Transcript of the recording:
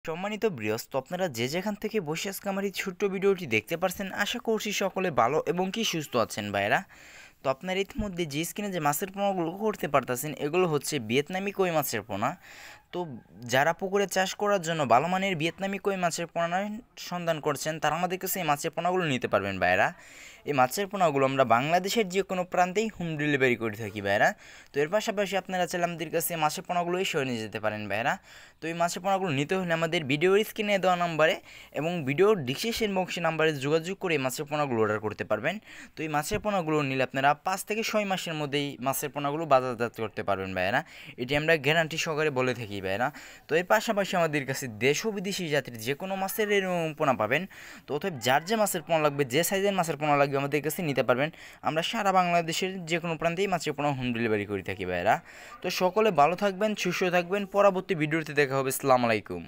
সম্মানিত গৃহস্থ, আপনারা যে যেখান থেকে বসে আজকে আমার এই ছোট্ট ভিডিওটি দেখতে পারছেন, আশা করছি সকলে ভালো এবং কি সুস্থ আছেন ভাইরা। তো আপনার ইতিমধ্যে যে স্ক্রিনে যে মাছের পোনাগুলো করতে পারতেছেন, এগুলো হচ্ছে ভিয়েতনামি কই মাছের পোনা। তো যারা পুকুরে চাষ করার জন্য ভালো মানের ভিয়েতনামি কই মাছের পোনার সন্ধান করছেন, তারা আমাদের কাছে এই মাছের পোনাগুলো নিতে পারবেন ভাইরা। এই মাছের পোনাগুলো আমরা বাংলাদেশের যে কোনো প্রান্তেই হোম ডেলিভারি করে থাকি ভাইরা। তো এর পাশাপাশি আপনারা চাইলে আমাদের কাছে মাছের পোনাগুলো সরিয়ে নিয়ে যেতে পারেন ভাইরা। তো এই মাছের পোনাগুলো নিতে হলে আমাদের ভিডিওর স্ক্রিনে দেওয়া নাম্বারে এবং ভিডিওর ডিসক্রিপশন বক্সে নাম্বারে যোগাযোগ করে এই মাছের পোনাগুলো অর্ডার করতে পারবেন। তো এই মাছের পোনাগুলো নিলে আপনারা 5 থেকে 6 মাসের মধ্যেই মাছের পোনাগুলো বাজারজাত করতে পারবেন ভাইরা। এটি আমরা গ্যারান্টি সহকারে বলে থাকি ভাইরা। তো এর পাশাপাশি আমাদের কাছে দেশ ও বিদেশি জাতির যে কোনো মাছের এরকম পোনা পাবেন। তো অতএব যার যে মাছের পোনা লাগবে, যে সাইজের মাছের পোনা লাগবে, আমাদের কাছে নিতে পারবেন। আমরা সারা বাংলাদেশের যে কোনো প্রান্তেই মাছের পোনা হোম ডেলিভারি করে থাকি ভাইরা। তো সকলে ভালো থাকবেন, সুস্থ থাকবেন। পরবর্তী ভিডিওতে দেখা হবে। আসসালামু আলাইকুম।